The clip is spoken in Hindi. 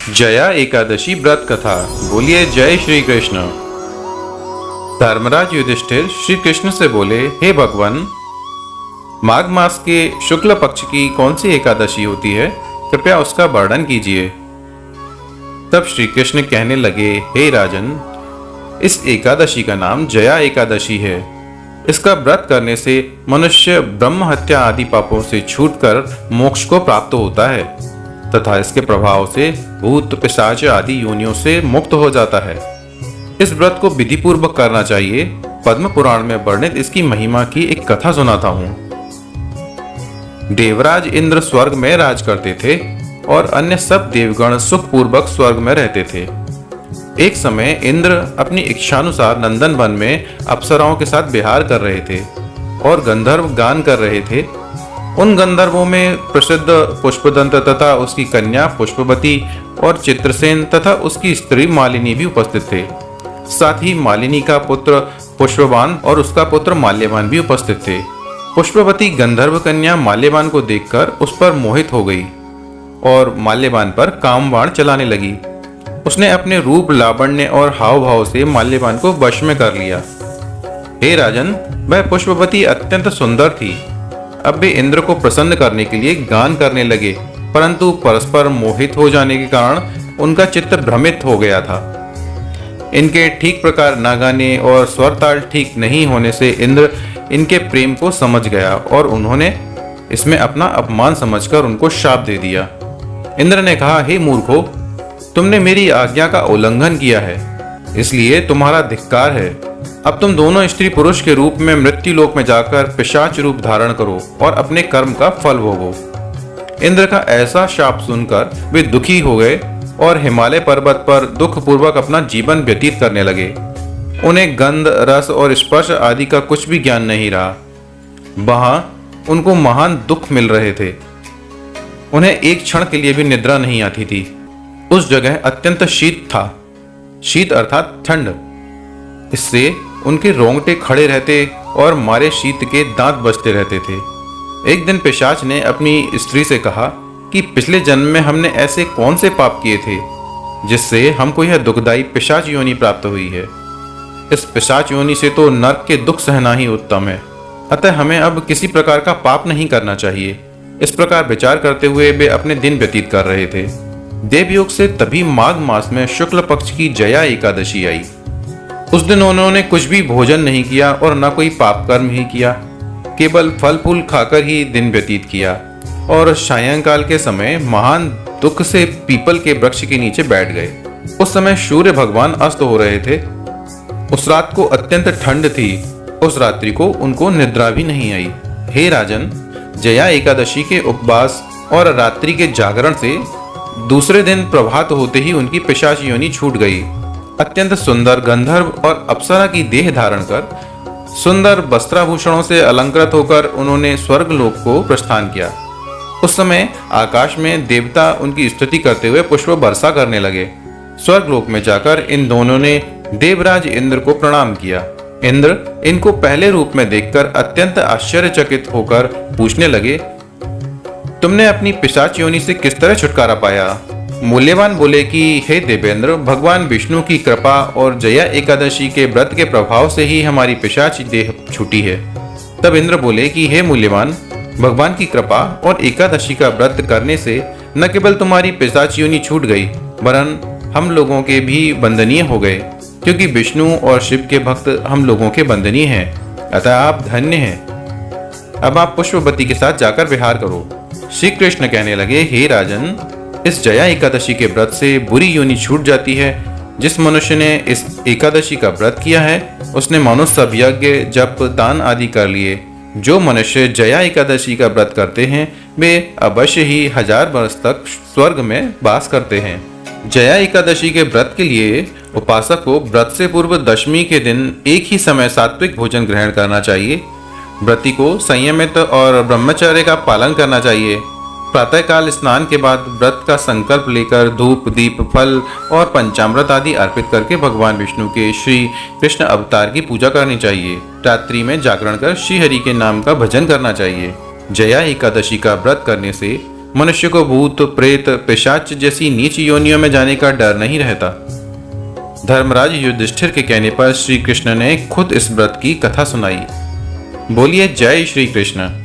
जया एकादशी व्रत कथा। बोलिए जय श्री कृष्ण। धर्मराज युधिष्ठिर श्री कृष्ण से बोले, हे भगवान, माघ मास के शुक्ल पक्ष की कौन सी एकादशी होती है, कृपया उसका वर्णन कीजिए। तब श्री कृष्ण कहने लगे, हे राजन, इस एकादशी का नाम जया एकादशी है। इसका व्रत करने से मनुष्य ब्रह्म हत्या आदि पापों से छूटकर मोक्ष को प्राप्त होता है तथा इसके प्रभाव से भूत पिशाच आदि योनियों से मुक्त हो जाता है। इस व्रत को विधि पूर्वक करना चाहिए। पद्म पुराण में वर्णित इसकी महिमा की एक कथा सुनाता हूँ। देवराज इंद्र स्वर्ग में राज करते थे और अन्य सब देवगण सुखपूर्वक स्वर्ग में रहते थे। एक समय इंद्र अपनी इच्छानुसार नंदन वन में अप्सराओं के साथ विहार कर रहे थे और गंधर्व गान कर रहे थे। उन गंधर्वों में प्रसिद्ध पुष्पदंत तथा उसकी कन्या पुष्पवती और चित्रसेन तथा उसकी स्त्री मालिनी भी उपस्थित थे। साथ ही मालिनी का पुत्र पुष्पवान और उसका पुत्र माल्यवान भी उपस्थित थे। पुष्पवती गंधर्व कन्या माल्यवान को देखकर उस पर मोहित हो गई और माल्यवान पर कामबाण चलाने लगी। उसने अपने रूप, लावण्य और हाव भाव से माल्यवान को वश में कर लिया। हे राजन, वह पुष्पवती अत्यंत सुंदर थी। अब वे इंद्र को प्रसन्न करने के लिए गान करने लगे, परंतु परस्पर मोहित हो जाने के कारण उनका चित्त भ्रमित हो गया था। इनके ठीक प्रकार ना गाने और स्वर ताल ठीक नहीं होने से इंद्र इनके प्रेम को समझ गया और उन्होंने इसमें अपना अपमान समझकर उनको शाप दे दिया। इंद्र ने कहा, हे मूर्खों, तुमने मेरी आज्ञा का उल्लंघन किया है, इसलिए तुम्हारा धिक्कार है। अब तुम दोनों स्त्री पुरुष के रूप में मृत्यु लोक में जाकर पिशाच रूप धारण करो और अपने कर्म का फल भोगो। इंद्र का ऐसा शाप सुनकर वे दुखी हो गए और हिमालय पर्वत पर दुख पूर्वक अपना जीवन व्यतीत करने लगे। उन्हें गंध, रस और स्पर्श आदि का कुछ भी ज्ञान नहीं रहा। वहां उनको महान दुख मिल रहे थे। उन्हें एक क्षण के लिए भी निद्रा नहीं आती थी। उस जगह अत्यंत शीत था। शीत अर्थात ठंड। इससे उनके रोंगटे खड़े रहते और मारे शीत के दांत बजते रहते थे। एक दिन पिशाच ने अपनी स्त्री से कहा कि पिछले जन्म में हमने ऐसे कौन से पाप किए थे जिससे हमको यह दुखदायी पिशाच योनि प्राप्त हुई है। इस पिशाच योनि से तो नरक के दुख सहना ही उत्तम है। अतः हमें अब किसी प्रकार का पाप नहीं करना चाहिए। इस प्रकार विचार करते हुए वे अपने दिन व्यतीत कर रहे थे। देवयोग से तभी माघ मास में शुक्ल पक्ष की जया एकादशी आई। उस दिन उन्होंने कुछ भी भोजन नहीं किया और न कोई पाप कर्म ही किया। केवल फल फूल खाकर ही दिन व्यतीत किया और सायंकाल के समय महान दुख से पीपल के वृक्ष के नीचे बैठ गए। उस समय सूर्य भगवान अस्त हो रहे थे। उस रात को अत्यंत ठंड थी। उस रात्रि को उनको निद्रा भी नहीं आई। हे राजन, जया एकादशी के उपवास और रात्रि के जागरण से दूसरे दिन प्रभात होते ही उनकी पिशाच योनि छूट गई। अत्यंत सुंदर गंधर्व और अप्सरा की देह धारण कर सुंदर वस्त्राभूषणों से अलंकृत होकर उन्होंने स्वर्ग लोक को प्रस्थान किया। उस समय आकाश में देवता उनकी स्तुति करते हुए पुष्प वर्षा करने लगे। स्वर्ग लोक में जाकर इन दोनों ने देवराज इंद्र को प्रणाम किया। इंद्र इनको पहले रूप में देखकर अत्यंत आश्चर्यचकित होकर पूछने लगे, तुमने अपनी पिशाच योनि से किस तरह छुटकारा पाया? मूल्यवान बोले कि हे देवेंद्र, भगवान विष्णु की कृपा और जया एकादशी के व्रत के प्रभाव से ही हमारी पिशाच देह छूटी है। तब इंद्र बोले कि हे मूल्यवान, भगवान की कृपा और एकादशी का व्रत करने से न केवल तुम्हारी पिशाच योनि छूट गई, वरन हम लोगों के भी वंदनीय हो गए, क्योंकि विष्णु और शिव के भक्त हम लोगों के वंदनीय हैं। अतः आप धन्य हैं। अब आप पुष्पवती के साथ जाकर विहार करो। श्री कृष्ण कहने लगे, हे राजन, इस जया एकादशी के व्रत से बुरी योनि छूट जाती है। जिस मनुष्य ने इस एकादशी का व्रत किया है उसने मानो सब यज्ञ, जप, दान आदि कर लिए। जो मनुष्य जया एकादशी का व्रत करते हैं वे अवश्य ही 1000 वर्ष तक स्वर्ग में वास करते हैं। जया एकादशी के व्रत के लिए उपासक को व्रत से पूर्व दशमी के दिन एक ही समय सात्विक भोजन ग्रहण करना चाहिए। व्रती को संयमित और ब्रह्मचर्य का पालन करना चाहिए। प्रातःकाल स्नान के बाद व्रत का संकल्प लेकर धूप, दीप, फल और पंचामृत आदि अर्पित करके भगवान विष्णु के श्री कृष्ण अवतार की पूजा करनी चाहिए। रात्रि में जागरण कर श्री हरि के नाम का भजन करना चाहिए। जया एकादशी का व्रत करने से मनुष्य को भूत प्रेत पिशाच जैसी नीच योनियों में जाने का डर नहीं रहता। धर्मराज युधिष्ठिर के कहने पर श्री कृष्ण ने खुद इस व्रत की कथा सुनाई। बोलिए जय श्री कृष्ण।